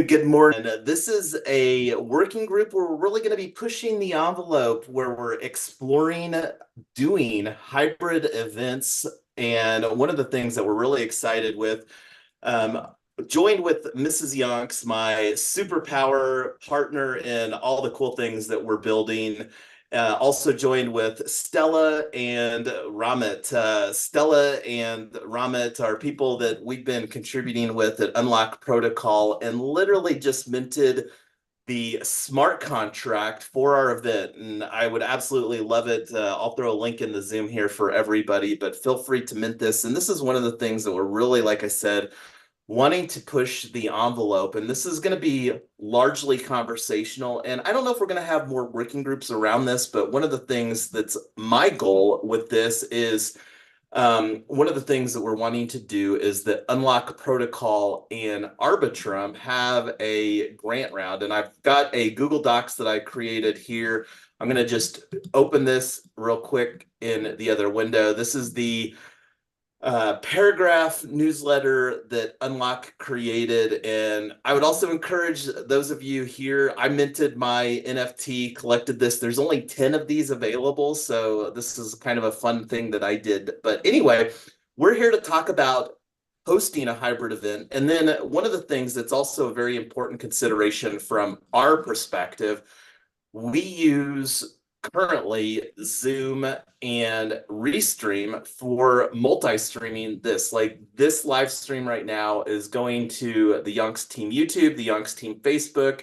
Good morning. This is a working group where we're really going to be pushing the envelope, where we're exploring doing hybrid events. And one of the things that we're really excited with, um, joined with Mrs. Yonks, my superpower partner in all the cool things that we're building. Also joined with Stella and Ramit. Stella and Ramit are people that we've been contributing with at Unlock Protocol and literally just minted the smart contract for our event. And I would absolutely love it. I'll throw a link in the Zoom here for everybody, but feel free to mint this. And this is one of the things that we're really, like I said, wanting to push the envelope. And this is going to be largely conversational. And I don't know if we're going to have more working groups around this, but one of the things that's my goal with this is one of the things that we're wanting to do is that Unlock Protocol and Arbitrum have a grant round. And I've got a Google Docs that I created here. I'm going to just open this real quick in the other window. This is the paragraph newsletter that Unlock created. And I would also encourage those of you here, I minted my NFT, collected this. There's only 10 of these available. So this is kind of a fun thing that I did. But anyway, we're here to talk about hosting a hybrid event. And then one of the things that's also a very important consideration from our perspective, we use currently Zoom and Restream for multi-streaming this. Like this live stream right now is going to the Yonks Team YouTube, the Yonks Team Facebook.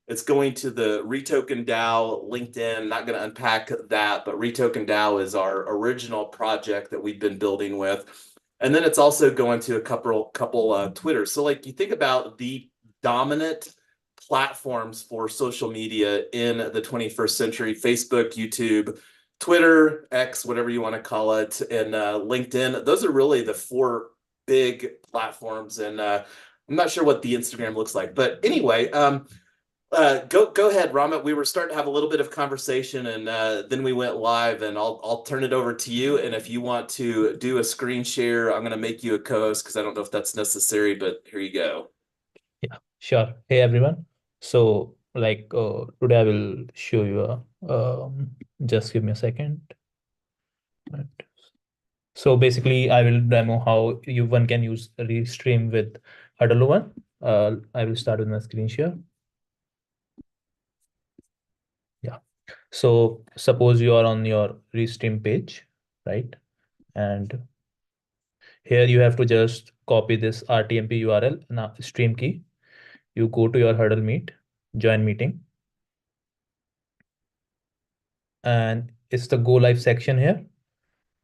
It's going to the Retoken DAO LinkedIn. Not going to unpack that, but Retoken DAO is our original project that we've been building with. And then it's also going to a couple Twitter. So like you think about the dominant platforms for social media in the 21st century: Facebook, YouTube, Twitter, X, whatever you want to call it, and LinkedIn. Those are really the four big platforms. And I'm not sure what the Instagram looks like, but anyway, go ahead, Ramit. We were starting to have a little bit of conversation, and then we went live. And I'll turn it over to you. And if you want to do a screen share, I'm going to make you a co-host because I don't know if that's necessary. But here you go. Yeah, sure. Hey everyone. So today I will show you just give me a second. Right. So basically I will demo how one can use Restream with Huddle One. I will start with my screen share. Yeah. So suppose you are on your Restream page, right? And here you have to just copy this RTMP URL and stream key. You go to your Huddle Meet, join meeting, and it's the go live section here.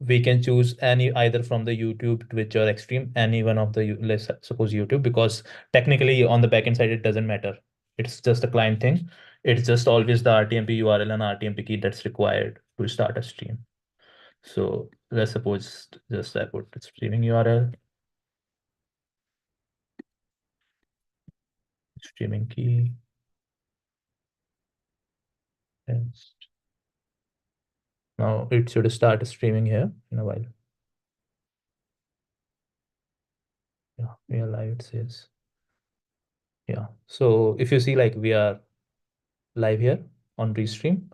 We can choose either from the YouTube, Twitch, or Extreme, any one of the, let's suppose YouTube, because technically on the backend side, it doesn't matter. It's just a client thing. It's just always the RTMP URL and RTMP key that's required to start a stream. So let's suppose just I put the streaming URL, streaming key. Yes. Now it should start streaming here in a while. Yeah, we are live, it says. Yeah. So if you see, like, we are live here on Restream.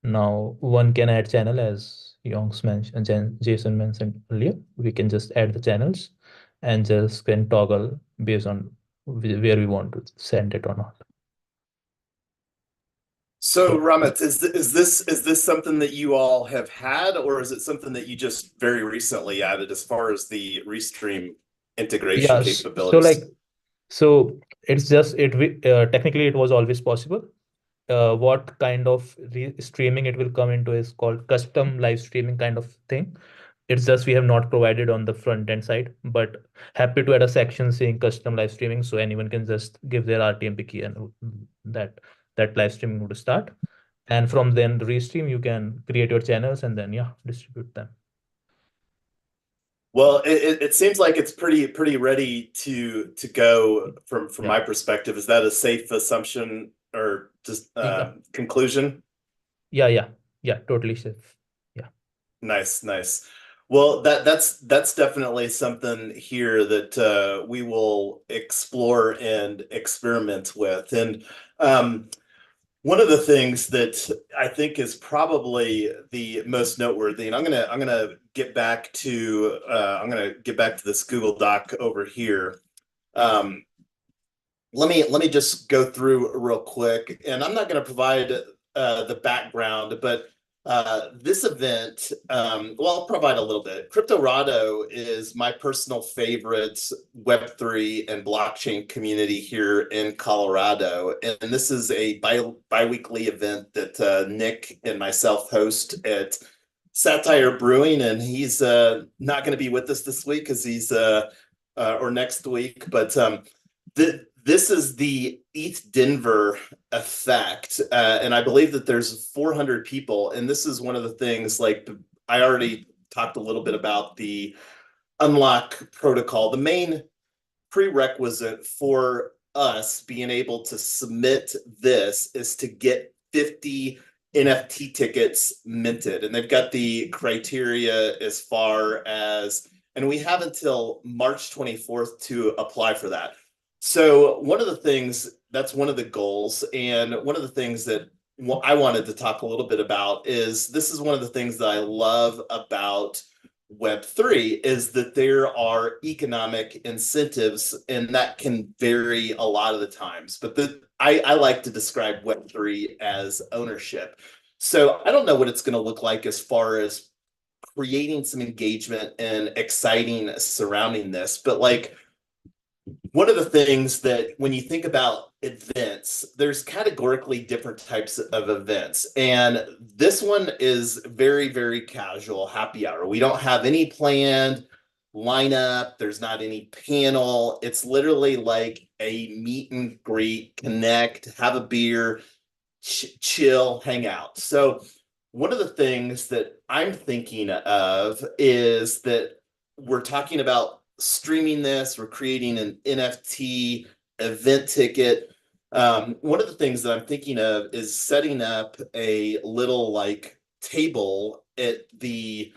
Now one can add channel, as Jason mentioned earlier. We can just add the channels and just can toggle based on where we want to send it or not. So, So Ramit, is this something that you all have had, or is it something that you just very recently added as far as the Restream integration yeah, so capabilities? it's just technically it was always possible. What kind of streaming it will come into is called custom live streaming kind of thing. It's just we have not provided on the front end side, but happy to add a section saying custom live streaming, so anyone can just give their RTMP key and that live streaming would start. And from then the Restream, you can create your channels and then distribute them. Well, it seems like it's pretty ready to go from Yeah. my perspective. Is that a safe assumption or just Yeah. conclusion? Yeah. Totally safe. Yeah. Nice. Well, that's definitely something here that we will explore and experiment with. And one of the things that I think is probably the most noteworthy, and I'm gonna get back to this Google Doc over here. Um, let me just go through real quick, and I'm not going to provide the background, but this event, well, I'll provide a little bit. Cryptorado is my personal favorite Web3 and blockchain community here in Colorado, and this is a bi-weekly event that Nick and myself host at Satire Brewing, and he's not going to be with us this week because he's or next week, but this is the ETH Denver effect, and I believe that there's 400 people, and this is one of the things. Like I already talked a little bit about the unlock protocol. The main prerequisite for us being able to submit this is to get 50 NFT tickets minted, and they've got the criteria as far as, and we have until March 24th to apply for that. So one of the things, that's one of the goals, and one of the things that I wanted to talk a little bit about is this is one of the things that I love about Web3 is that there are economic incentives, and that can vary a lot of the times. But I like to describe Web3 as ownership. So I don't know what it's going to look like as far as creating some engagement and exciting surrounding this, but like one of the things that when you think about events, there's categorically different types of events. And this one is very, very casual happy hour. We don't have any planned lineup. There's not any panel. It's literally like a meet and greet, connect, have a beer, chill, hang out. So one of the things that I'm thinking of is that we're talking about streaming this, we're creating an NFT event ticket. One of the things that I'm thinking of is setting up a little like table at the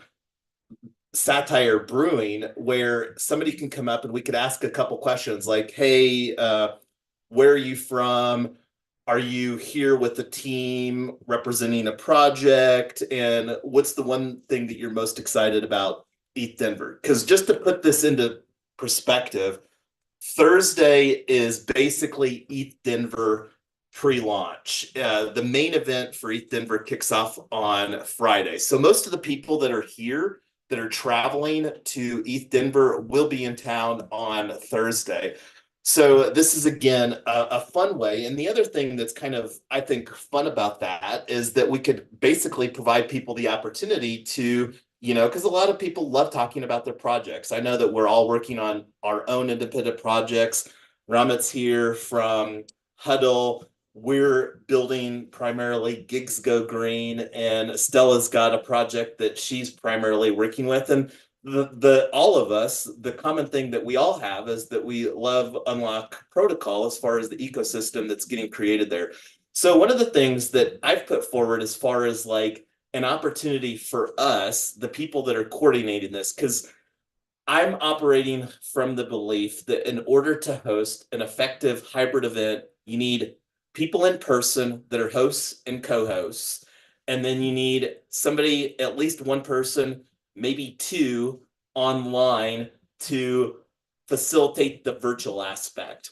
Satire Brewing where somebody can come up and we could ask a couple questions like, hey, where are you from? Are you here with the team representing a project? And what's the one thing that you're most excited about ETH Denver? Because just to put this into perspective, Thursday is basically ETH Denver pre-launch. The main event for ETH Denver kicks off on Friday. So most of the people that are here that are traveling to ETH Denver will be in town on Thursday. So this is again a fun way. And the other thing that's kind of, I think, fun about that is that we could basically provide people the opportunity to, because a lot of people love talking about their projects. I know that we're all working on our own independent projects. Ramit's here from Huddle. We're building primarily Gigs Go Green, and Stella's got a project that she's primarily working with. And the all of us, the common thing that we all have is that we love Unlock Protocol as far as the ecosystem that's getting created there. So one of the things that I've put forward as far as like an opportunity for us, the people that are coordinating this, because I'm operating from the belief that in order to host an effective hybrid event, you need people in person that are hosts and co-hosts. And then you need somebody, at least one person, maybe two online to facilitate the virtual aspect.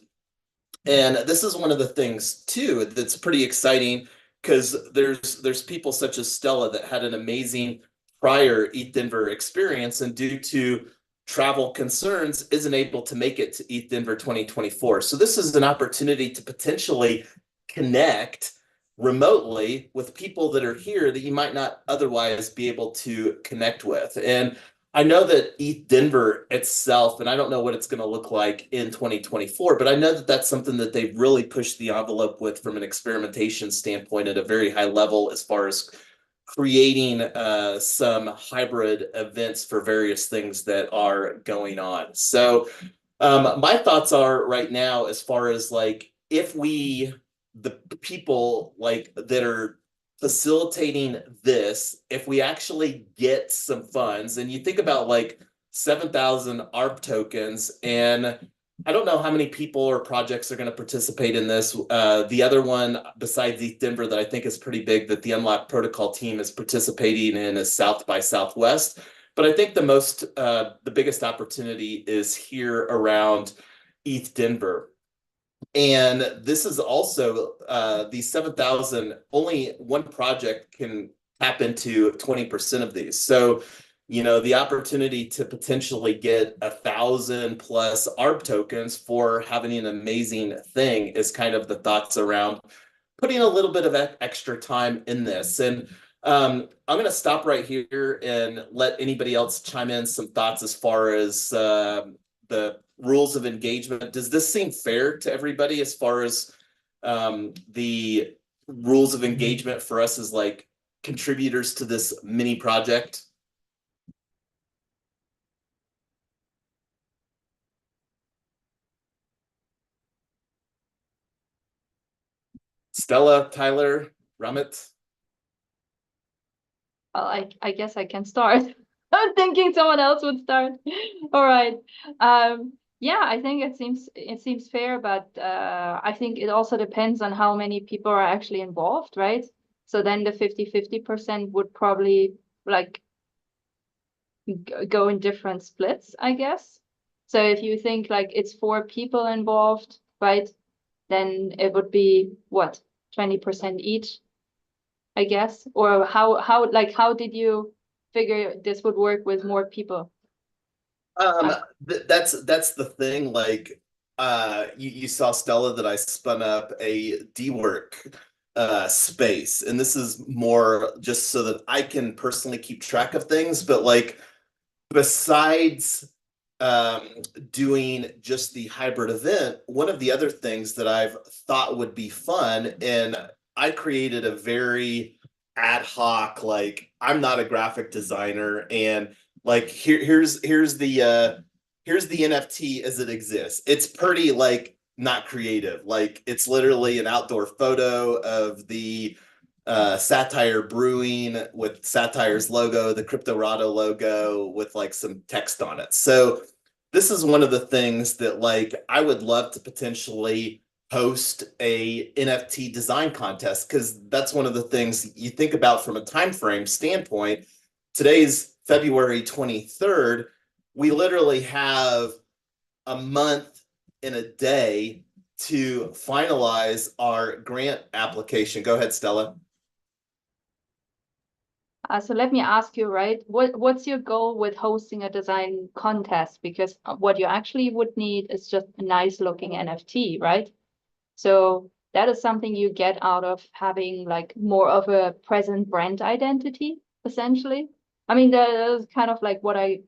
And this is one of the things too that's pretty exciting because there's people such as Stella that had an amazing prior ETH Denver experience, and due to travel concerns isn't able to make it to ETH Denver 2024. So this is an opportunity to potentially connect remotely with people that are here that you might not otherwise be able to connect with. And I know that ETH Denver itself, and I don't know what it's going to look like in 2024, but I know that that's something that they've really pushed the envelope with from an experimentation standpoint at a very high level as far as creating some hybrid events for various things that are going on. So my thoughts are right now as far as like if we, the people like that are facilitating this, if we actually get some funds, and you think about like 7,000 ARP tokens, and I don't know how many people or projects are going to participate in this. The other one besides ETH Denver that I think is pretty big that the Unlock Protocol team is participating in is South by Southwest. But I think the biggest opportunity is here around ETH Denver. And this is also these 7,000, only one project can tap into 20% of these. So, the opportunity to potentially get 1,000 plus ARB tokens for having an amazing thing is kind of the thoughts around putting a little bit of extra time in this. And I'm going to stop right here and let anybody else chime in some thoughts as far as the rules of engagement. Does this seem fair to everybody as far as the rules of engagement for us as like contributors to this mini project? Stella, Tyler, Ramit? Well, I guess I can start. I'm thinking someone else would start. All right. Yeah, I think it seems fair, but I think it also depends on how many people are actually involved, right? So then the 50-50% would probably like go in different splits, I guess. So if you think like it's 4 people involved, right? Then it would be what, 20% each, I guess? Or how did you figure this would work with more people? That's the thing. Like, you saw, Stella, that I spun up a D-Work space, and this is more just so that I can personally keep track of things. But like, besides doing just the hybrid event, one of the other things that I've thought would be fun, and I created a very ad hoc, like, I'm not a graphic designer, and like here's the NFT as it exists. It's pretty like not creative. Like, it's literally an outdoor photo of the Satire Brewing with Satire's logo, the Cryptorado logo with like some text on it. So this is one of the things that like I would love to potentially host a NFT design contest, because that's one of the things you think about from a time frame standpoint. Today's February 23rd. We literally have a month and a day to finalize our grant application. Go ahead, Stella. So let me ask you, right? What's your goal with hosting a design contest? Because what you actually would need is just a nice looking NFT, right? So that is something you get out of having like more of a present brand identity, essentially. I mean, that is kind of like what I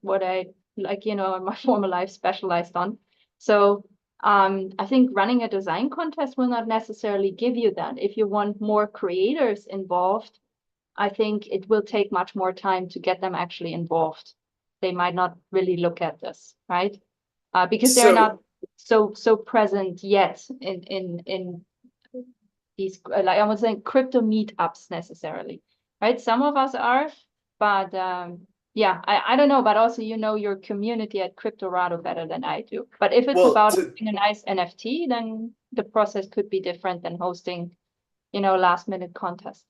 like, in my former life specialized on. So I think running a design contest will not necessarily give you that. If you want more creators involved, I think it will take much more time to get them actually involved. They might not really look at this, right? Because they're not so present yet in these, like I was saying, crypto meetups necessarily, right? Some of us are, but yeah, I don't know, but also your community at Cryptorado better than I do. But if it's about having a nice NFT, then the process could be different than hosting, last minute contest.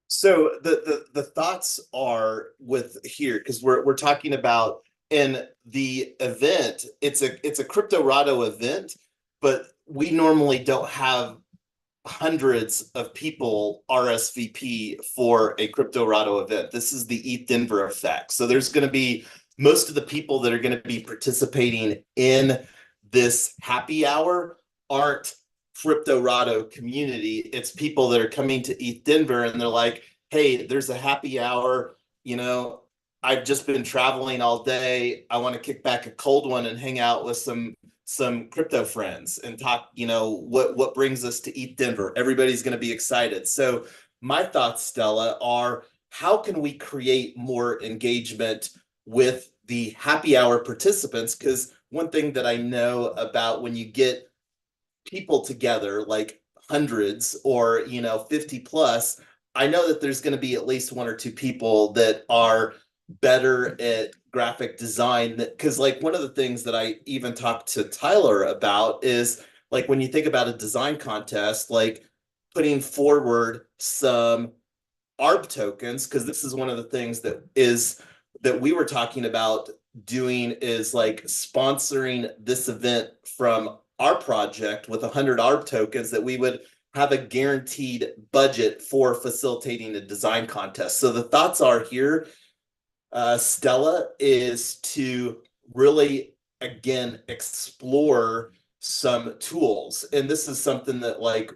So the thoughts are with here, because we're talking about in the event, it's a Cryptorado event, but we normally don't have hundreds of people RSVP for a Cryptorado event. This is the ETH Denver effect. So there's going to be most of the people that are going to be participating in this happy hour aren't Cryptorado community. It's people that are coming to ETH Denver and they're like, hey, there's a happy hour. I've just been traveling all day. I want to kick back a cold one and hang out with some crypto friends and talk, what brings us to ETH Denver. Everybody's going to be excited. So my thoughts, Stella, are how can we create more engagement with the happy hour participants? Because one thing that I know about when you get people together, like hundreds or 50 plus, I know that there's going to be at least one or two people that are better at graphic design, because like one of the things that I even talked to Tyler about is like when you think about a design contest, like putting forward some ARB tokens, because this is one of the things that we were talking about doing, is like sponsoring this event from our project with 100 ARB tokens, that we would have a guaranteed budget for facilitating a design contest. So the thoughts are here, Stella, is to really, again, explore some tools. And this is something that like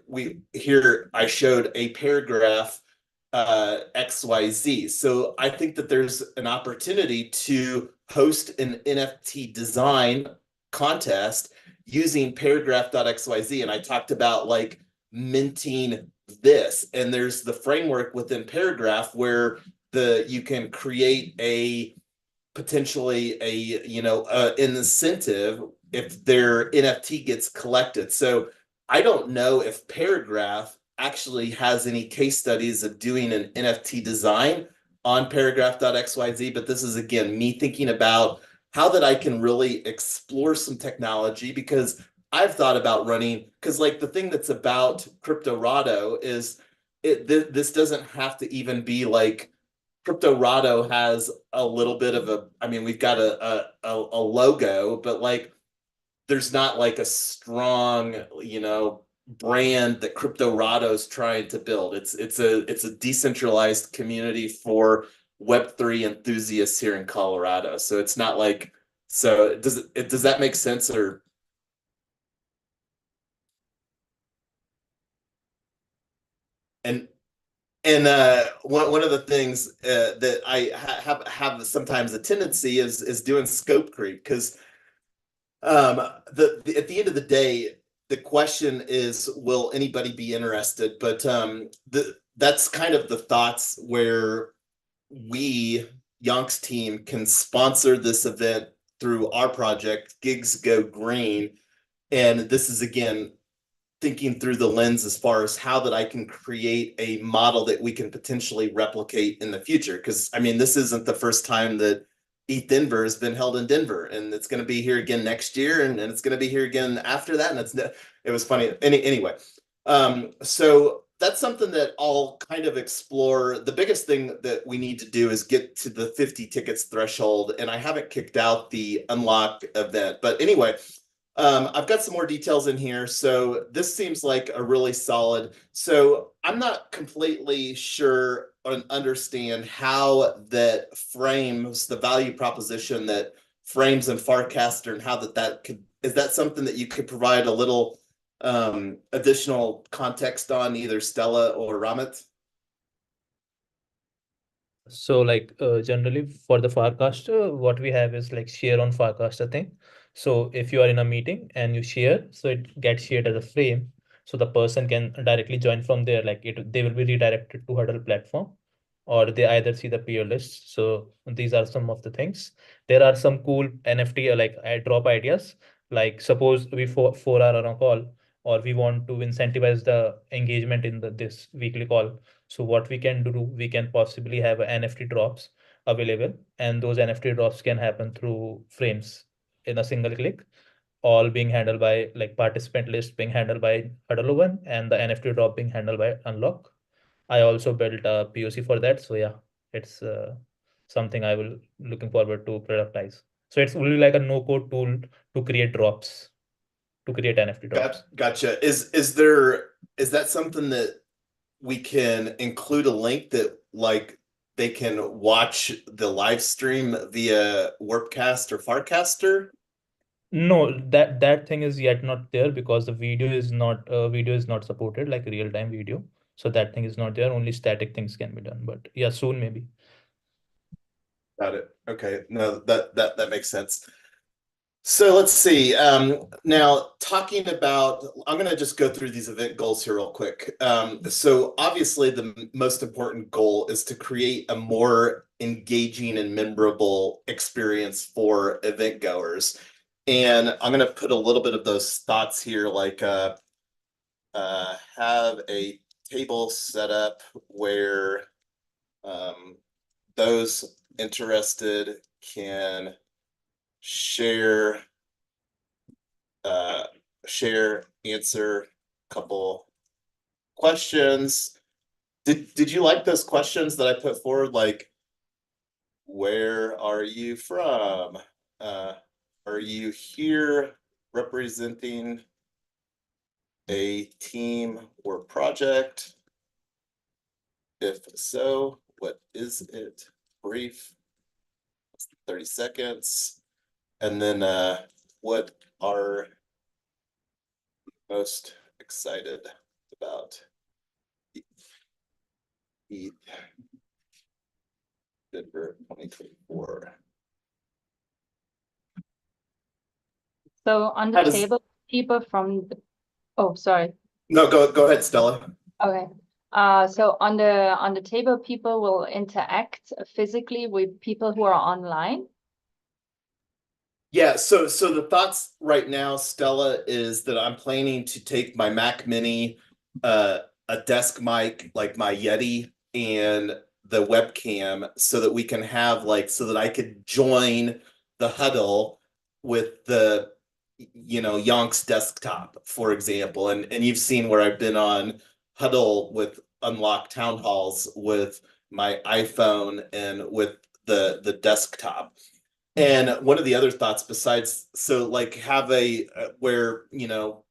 I showed a paragraph XYZ. So I think that there's an opportunity to host an NFT design contest using paragraph.xyz. And I talked about like minting this, and there's the framework within Paragraph where you can create a potentially an incentive if their NFT gets collected. So I don't know if Paragraph actually has any case studies of doing an NFT design on paragraph.xyz, but this is again me thinking about how that I can really explore some technology, because I've thought about running, because like the thing that's about Cryptorado is this doesn't have to even be like Cryptorado has a little bit of I mean, we've got a logo, but like there's not like a strong, brand that Cryptorado's trying to build. It's a decentralized community for Web3 enthusiasts here in Colorado. So it's not like, so does that make sense? Or and one of the things that I have sometimes a tendency is doing scope creep, because at the end of the day, the question is, will anybody be interested? But that's kind of the thoughts where we, Yonk's team, can sponsor this event through our project, Gigs Go Green. And this is, again, thinking through the lens as far as how that I can create a model that we can potentially replicate in the future. Because, I mean, this isn't the first time that ETH Denver has been held in Denver, and it's going to be here again next year, and it's going to be here again after that. And it was funny. Anyway, so that's something that I'll kind of explore. The biggest thing that we need to do is get to the 50 tickets threshold, and I haven't kicked out the unlock event. But anyway, I've got some more details in here. So this seems like a really solid. So I'm not completely sure and understand how that frames the value proposition that frames in Farcaster, and how that could, is that something that you could provide a little additional context on, either Stella or Ramit? So like generally for the Farcaster, what we have is like share on Farcaster thing. So if you are in a meeting and you share, so it gets shared as a frame. So the person can directly join from there, like they will be redirected to Huddle platform, or they either see the peer list. So these are some of the things. There are some cool NFT like drop ideas. Like suppose we four are on a call, or we want to incentivize the engagement in this weekly call. So what we can do, we can possibly have NFT drops available, and those NFT drops can happen through frames in a single click, all being handled by like participant list being handled by Huddle One, and the NFT drop being handled by Unlock. I also built a POC for that. So yeah, it's something I will looking forward to productize. So it's really like a no-code tool to create drops, to create NFT drops. Gotcha. Is that something that we can include a link that like they can watch the live stream via Warpcast or Farcaster? No, that thing is yet not there because the video is not supported like real-time video. So that thing is not there. Only static things can be done. But yeah, soon maybe. Got it. Okay. No, that makes sense. So let's see. Now talking about, I'm going to just go through these event goals here real quick. So obviously the most important goal is to create a more engaging and memorable experience for event goers. And I'm going to put a little bit of those thoughts here, like have a table set up where those interested can share, answer a couple questions. Did you like those questions that I put forward? Like, where are you from? Are you here representing a team or project? If so, what is it? Brief, 30 seconds. And then what are you most excited about? Denver 2024. So on the table, people from the, oh, sorry. No, go ahead, Stella. Okay. So on the table, people will interact physically with people who are online. Yeah, so the thoughts right now, Stella, is that I'm planning to take my Mac Mini, a desk mic like my Yeti, and the webcam so that we can have so that I could join the huddle with the Yonk's desktop, for example. And you've seen where I've been on huddle with unlocked town halls with my iPhone and with the desktop. And one of the other thoughts besides, so have a where,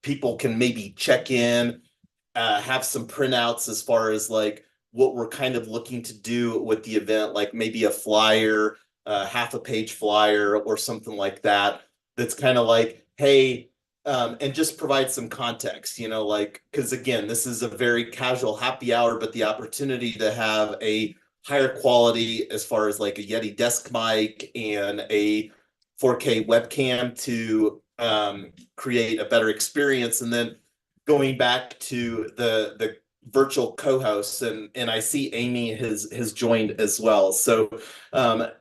people can maybe check in, have some printouts as far as what we're kind of looking to do with the event, like maybe a flyer, half a page flyer or something like that. That's kind of like, hey, and just provide some context, because again, this is a very casual happy hour, but the opportunity to have a higher quality as far as like a Yeti desk mic and a 4K webcam to create a better experience. And then going back to the virtual co-hosts, and I see Amy has joined as well. So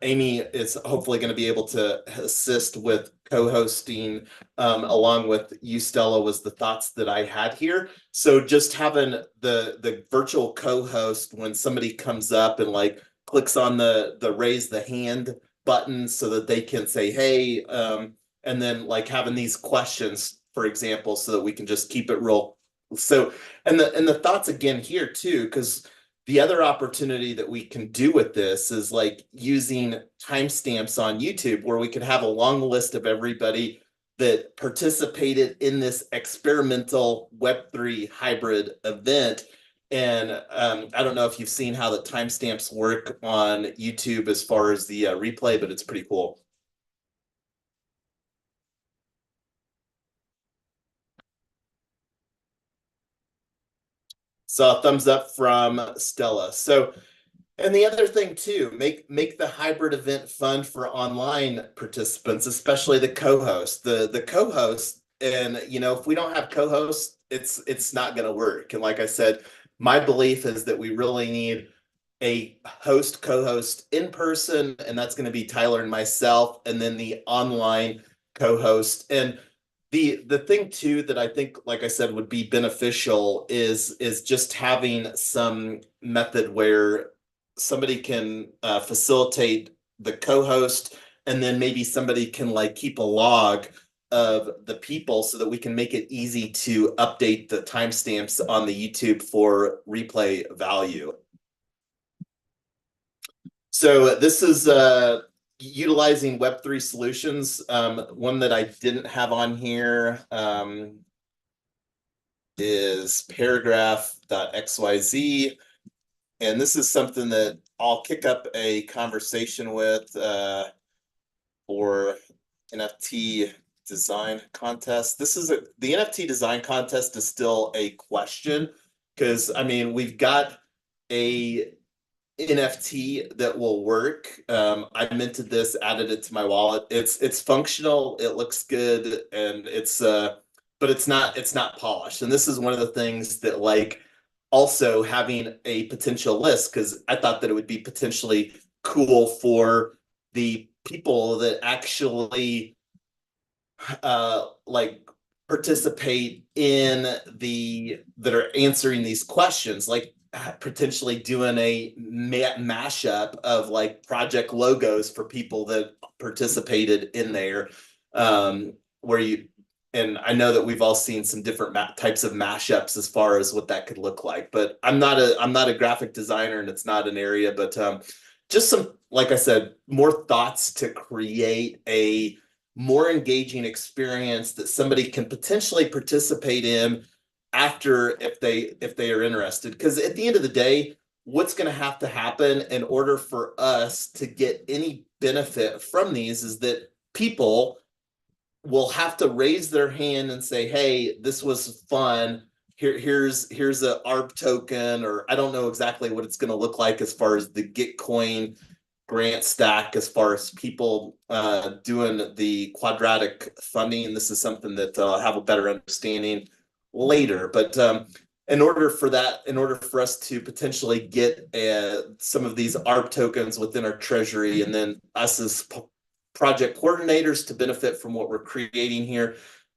Amy is hopefully going to be able to assist with co-hosting along with you, Stella, was the thoughts that I had here. So just having the virtual co-host when somebody comes up and clicks on the raise the hand button so that they can say, hey, and then having these questions, for example, so that we can just keep it real. So, and the thoughts again here too, because the other opportunity that we can do with this is using timestamps on YouTube, where we could have a long list of everybody that participated in this experimental Web3 hybrid event. And I don't know if you've seen how the timestamps work on YouTube as far as the replay, but it's pretty cool. So thumbs up from Stella. So, and the other thing too, make the hybrid event fun for online participants, especially the co-host. The co-host, and if we don't have co-hosts, it's not going to work. And like I said, my belief is that we really need a host co-host in person, and that's going to be Tyler and myself, and then the online co-host. And the thing too that I think, like I said, would be beneficial is just having some method where somebody can facilitate the co-host, and then maybe somebody can keep a log of the people so that we can make it easy to update the timestamps on the YouTube for replay value. So this is utilizing Web3 solutions. One that I didn't have on here is paragraph.xyz. And this is something that I'll kick up a conversation with for NFT design contest. The NFT design contest is still a question, because I mean, we've got a NFT that will work. I minted this, added it to my wallet. It's functional, it looks good, and it's but it's not polished. And this is one of the things that also having a potential list, because I thought that it would be potentially cool for the people that actually participate that are answering these questions, like potentially doing a mashup of like project logos for people that participated in there, where you, and I know that we've all seen some different types of mashups as far as what that could look like, but I'm not a graphic designer and it's not an area, but just some, like I said, more thoughts to create a more engaging experience that somebody can potentially participate in after, if they are interested. Because at the end of the day, what's going to have to happen in order for us to get any benefit from these is that people will have to raise their hand and say, hey, this was fun. Here's a ARB token, or I don't know exactly what it's going to look like as far as the Gitcoin grant stack, as far as people doing the quadratic funding. This is something that I'll have a better understanding later. But in order for us to potentially get some of these ARB tokens within our treasury, and then us as project coordinators to benefit from what we're creating here,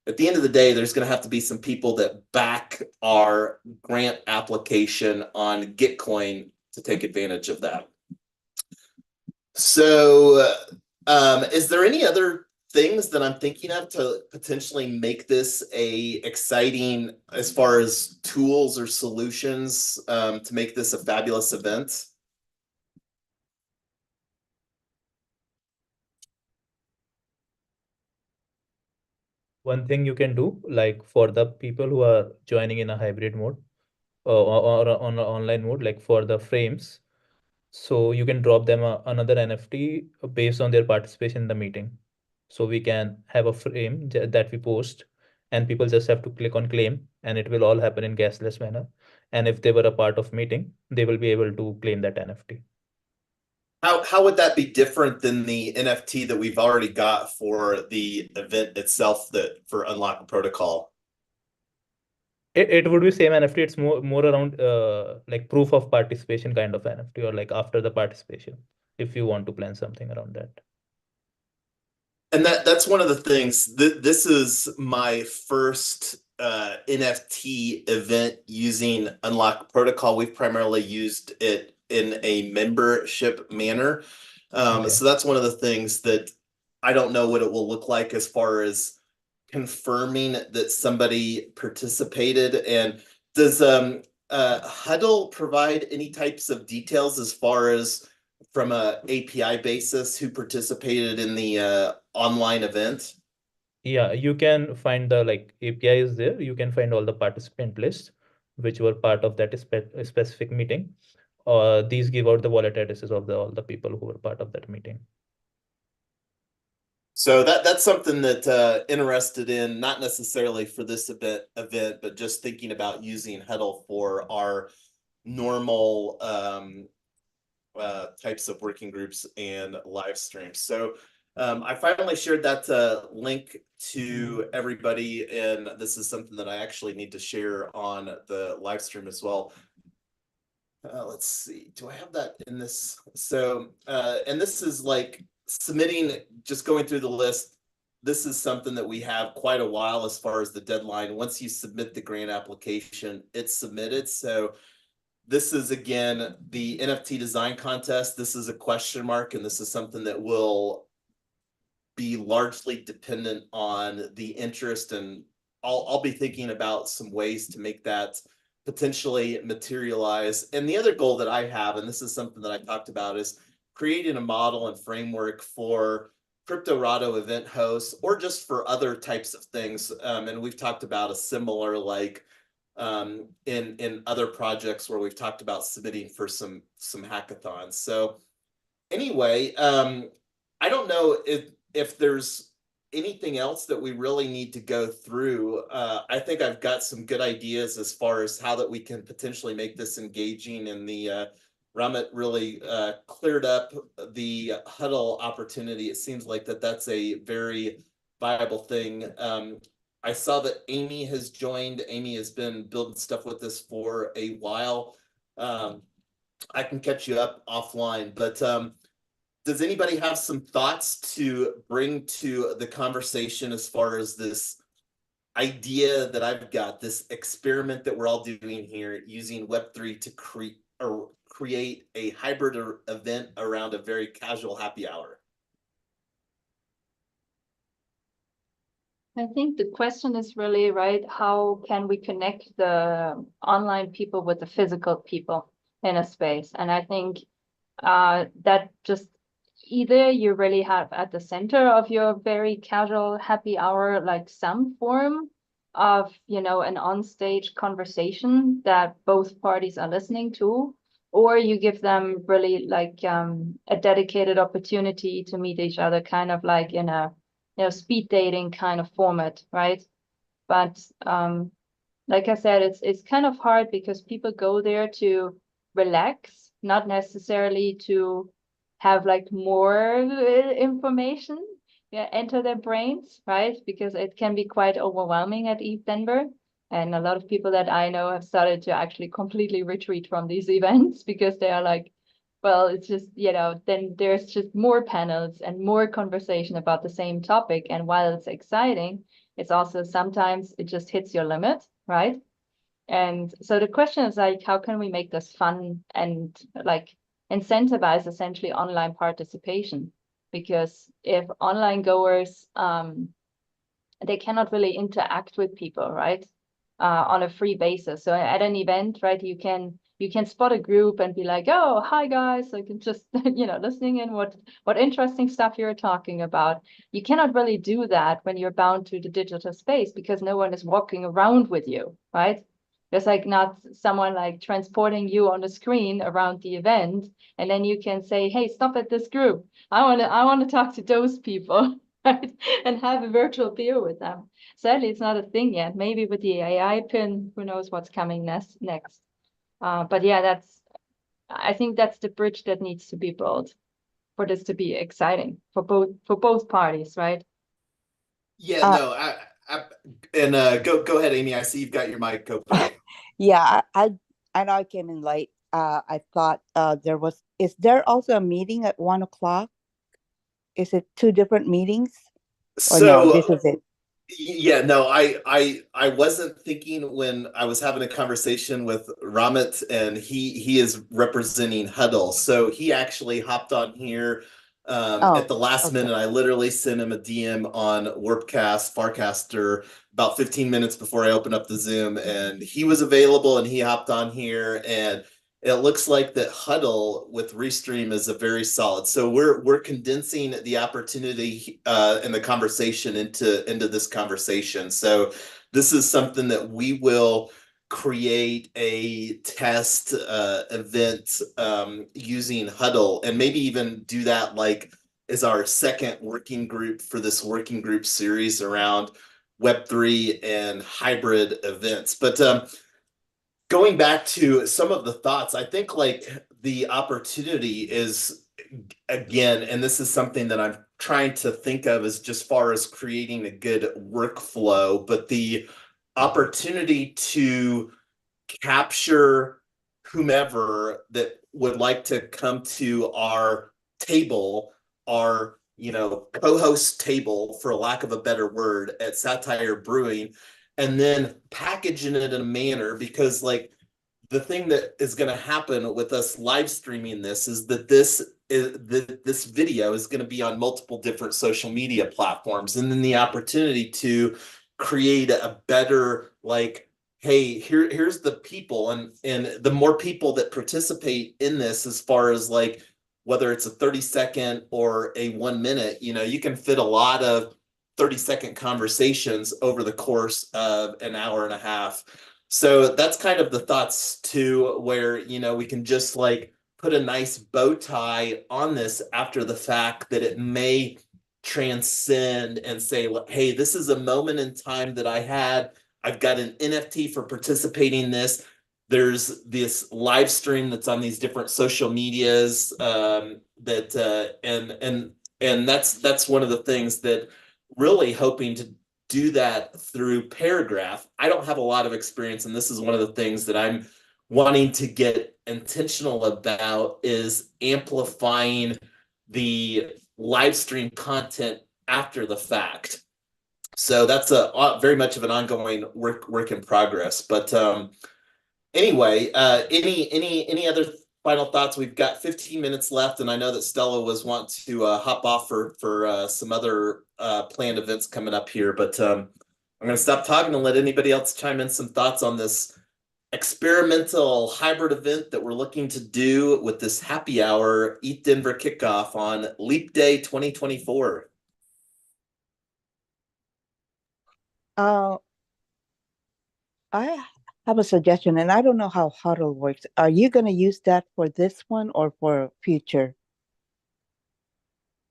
at the end of the day, there's going to have to be some people that back our grant application on Gitcoin to take advantage of that. So is there any other things that I'm thinking of to potentially make this a exciting, as far as tools or solutions, to make this a fabulous event? One thing you can do, like for the people who are joining in a hybrid mode or on an online mode, like for the frames, so you can drop them another NFT based on their participation in the meeting. So we can have a frame that we post, and people just have to click on claim, and it will all happen in gasless manner. And if they were a part of meeting, they will be able to claim that NFT. How would that be different than the NFT that we've already got for the event itself, that for Unlock Protocol? It would be same NFT. It's more around like proof of participation kind of NFT, or like after the participation, if you want to plan something around that. And that's one of the things. This is my first NFT event using Unlock Protocol. We've primarily used it in a membership manner. Okay. So that's one of the things that I don't know what it will look like as far as confirming that somebody participated. And does Huddle provide any types of details as far as, from a API basis, who participated in the online event? Yeah, you can find the like API is there. You can find all the participant lists which were part of that specific meeting. These give out the wallet addresses of all the people who were part of that meeting. So that's something that interested in, not necessarily for this event, but just thinking about using Huddle for our normal types of working groups and live streams. So I finally shared that link to everybody, and this is something that I actually need to share on the live stream as well. Let's see, do I have that in this? So, and this is like submitting, just going through the list. This is something that we have quite a while as far as the deadline. Once you submit the grant application, it's submitted. So this is, again, the NFT design contest. This is a question mark, and this is something that will be largely dependent on the interest, and I'll be thinking about some ways to make that potentially materialize. And the other goal that I have, and this is something that I talked about, is creating a model and framework for CryptoRado event hosts, or just for other types of things. And we've talked about a similar, like in other projects where we've talked about submitting for some hackathons. So anyway, I don't know if there's anything else that we really need to go through. I think I've got some good ideas as far as how that we can potentially make this engaging, and the Ramit really cleared up the Huddle opportunity. It seems like that's a very viable thing. I saw that Amy has joined. Amy has been building stuff with us for a while. I can catch you up offline, but does anybody have some thoughts to bring to the conversation as far as this idea that I've got, this experiment that we're all doing here using Web3 to create a hybrid event around a very casual happy hour? I think the question is really, right, how can we connect the online people with the physical people in a space? And I think that just either you really have at the center of your very casual happy hour, like some form of, you know, an on-stage conversation that both parties are listening to, or you give them really like a dedicated opportunity to meet each other, kind of like in a, you know, speed dating kind of format, right? But like I said, it's kind of hard because people go there to relax, not necessarily to have like more information, yeah, enter their brains, right? Because it can be quite overwhelming at ETH Denver. And a lot of people that I know have started to actually completely retreat from these events because they are like, well, it's just, you know, then there's just more panels and more conversation about the same topic. And while it's exciting, it's also sometimes it just hits your limit, right? And so the question is like, how can we make this fun and like incentivize essentially online participation? Because if online goers, they cannot really interact with people, right? On a free basis. So at an event, right, you can spot a group and be like, oh, hi guys, so you can just, you know, listening in what interesting stuff you're talking about. You cannot really do that when you're bound to the digital space because no one is walking around with you, right? There's like not someone like transporting you on the screen around the event, and then you can say, hey, stop at this group. I want to talk to those people, right? And have a virtual beer with them. Sadly, it's not a thing yet. Maybe with the AI pin, who knows what's coming next. But yeah, I think that's the bridge that needs to be built for this to be exciting for both parties, right? Yeah, no, and go ahead, Amy. I see you've got your mic open. Yeah, I know I came in late. I thought is there also a meeting at 1 o'clock? Is it two different meetings? Or no, this is it. Yeah, no, I wasn't thinking when I was having a conversation with Ramit, and he is representing Huddle. So he actually hopped on here at the last minute. I literally sent him a DM on Warpcast, Farcaster about 15 minutes before I opened up the Zoom, and he was available and he hopped on here, and it looks like that Huddle with Restream is a very solid. So we're condensing the opportunity and the conversation into this conversation. So this is something that we will create a test event using Huddle, and maybe even do that like as our second working group for this working group series around Web3 and hybrid events. But going back to some of the thoughts, I think like the opportunity is, again, and this is something that I'm trying to think of as just far as creating a good workflow, but the opportunity to capture whomever that would like to come to our table, our, you know, co-host table, for lack of a better word, at Satire Brewing, and then packaging it in a manner, because like the thing that is going to happen with us live streaming this is that this video is going to be on multiple different social media platforms, and then the opportunity to create a better like, hey, here's the people, and the more people that participate in this, as far as like whether it's a 30-second or a 1 minute, you know, you can fit a lot of 30-second conversations over the course of an hour and a half. So that's kind of the thoughts too, where, you know, we can just like put a nice bow tie on this after the fact, that it may transcend and say, hey, this is a moment in time that I had. I've got an NFT for participating in this. There's this live stream that's on these different social medias and that's one of the things that really hoping to do that through Paragraph. I don't have a lot of experience, and this is one of the things that I'm wanting to get intentional about, is amplifying the live stream content after the fact. So that's a very much of an ongoing work in progress. But anyway, any other final thoughts? We've got 15 minutes left, and I know that Stella was wanting to hop off for some other planned events coming up here. But I'm going to stop talking and let anybody else chime in some thoughts on this experimental hybrid event that we're looking to do with this happy hour ETH Denver kickoff on Leap Day 2024. I have a suggestion, and I don't know how Huddle works. Are you going to use that for this one or for future?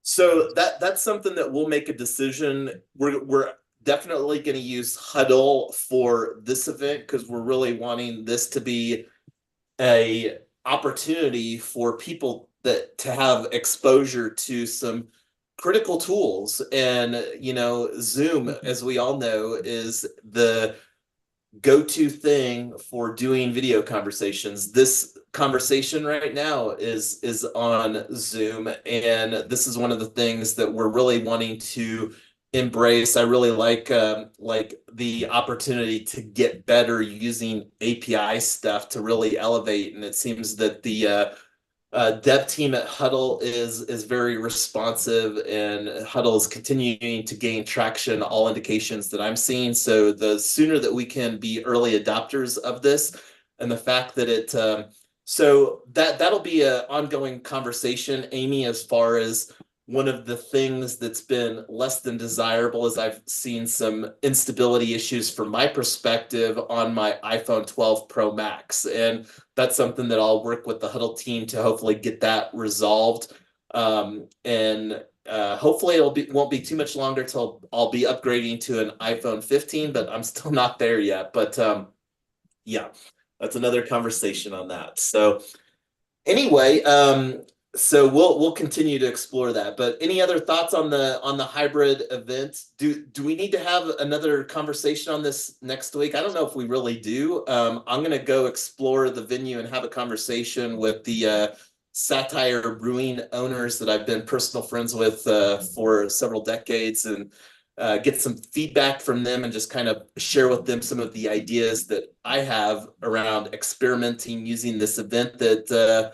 So that's something that we'll make a decision. We're definitely going to use Huddle for this event because we're really wanting this to be a opportunity for people that to have exposure to some critical tools. And Zoom, as we all know, is the go-to thing for doing video conversations. This conversation right now is on Zoom, and this is one of the things that we're really wanting to embrace. I really like the opportunity to get better using API stuff to really elevate, and it seems that the dev team at Huddle is very responsive, and Huddle is continuing to gain traction, all indications that I'm seeing. So the sooner that we can be early adopters of this, and the fact that so that'll be an ongoing conversation, Amy, as far as one of the things that's been less than desirable is I've seen some instability issues from my perspective on my iPhone 12 Pro Max. And that's something that I'll work with the Huddle team to hopefully get that resolved. And hopefully won't be too much longer till I'll be upgrading to an iPhone 15, but I'm still not there yet. But yeah, that's another conversation on that. So anyway, so we'll continue to explore that. But any other thoughts on the hybrid event? Do we need to have another conversation on this next week? I don't know if we really do. I'm gonna go explore the venue and have a conversation with the Satire Brewing owners that I've been personal friends with for several decades, and get some feedback from them and just kind of share with them some of the ideas that I have around experimenting using this event that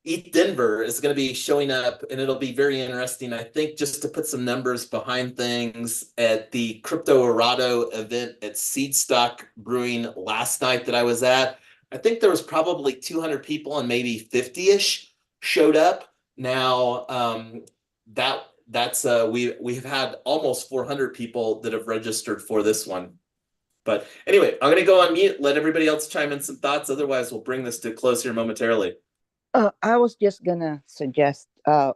ETH Denver is going to be showing up, and it'll be very interesting, I think, just to put some numbers behind things. At the Crypto Errado event at Seedstock Brewing last night that I was at, I think there was probably 200 people and maybe 50-ish showed up. Now, we've had almost 400 people that have registered for this one. But anyway, I'm going to go on mute, let everybody else chime in some thoughts. Otherwise, we'll bring this to a close here momentarily. I was just gonna suggest,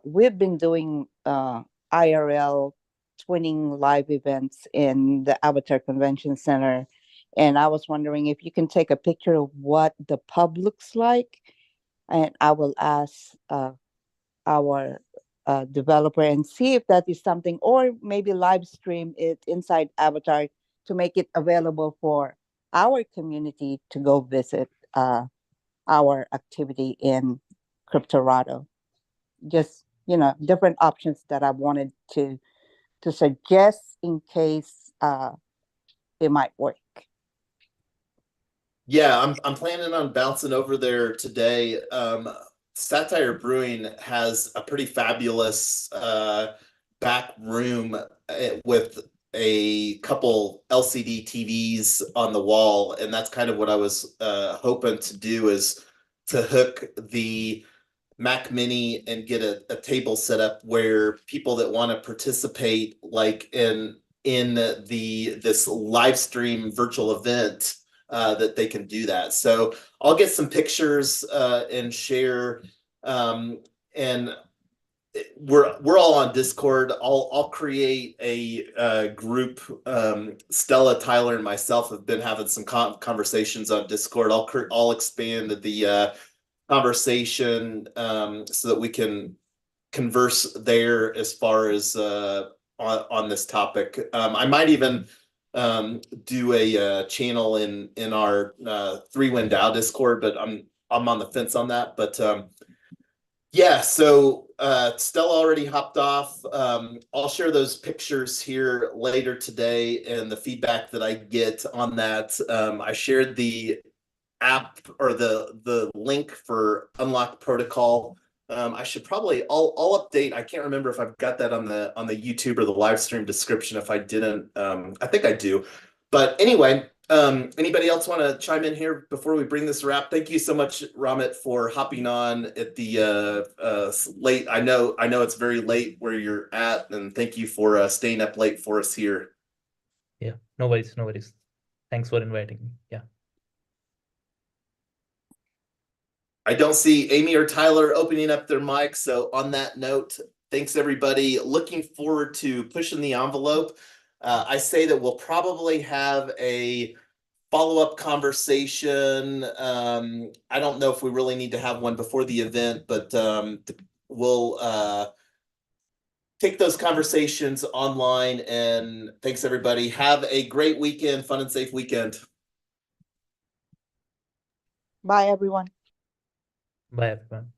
we've been doing IRL twinning live events in the Avatar Convention Center, and I was wondering if you can take a picture of what the pub looks like, and I will ask our developer and see if that is something, or maybe live stream it inside Avatar to make it available for our community to go visit our activity in Cryptorado. Just, different options that I wanted to suggest in case it might work. Yeah, I'm planning on bouncing over there today. Satire Brewing has a pretty fabulous back room with a couple LCD TVs on the wall, and that's kind of what I was hoping to do, is to hook the Mac Mini and get a table set up where people that want to participate, like in this live stream virtual event, that they can do that. So I'll get some pictures and share. And we're all on Discord. I'll create a group. Stella, Tyler, and myself have been having some conversations on Discord. I'll expand the conversation so that we can converse there as far as on this topic. I might even do a channel in our 3WinDAO Discord, but I'm on the fence on that. But Yeah, so Stella already hopped off. I'll share those pictures here later today and the feedback that I get on that. I shared the app or the link for Unlock Protocol. I should probably I'll update. I can't remember if I've got that on the YouTube or the live stream description. If I didn't, I think I do. But anyway, anybody else want to chime in here before we bring this wrap? Thank you so much, Ramit, for hopping on at the late. I know it's very late where you're at, and thank you for staying up late for us here. Yeah, no worries, no worries. Thanks for inviting me. Yeah. I don't see Amy or Tyler opening up their mics. So on that note, thanks everybody. Looking forward to pushing the envelope. I say that we'll probably have a follow-up conversation. I don't know if we really need to have one before the event, but we'll take those conversations online. And thanks everybody. Have a great weekend, fun and safe weekend. Bye, everyone. Bye, everyone.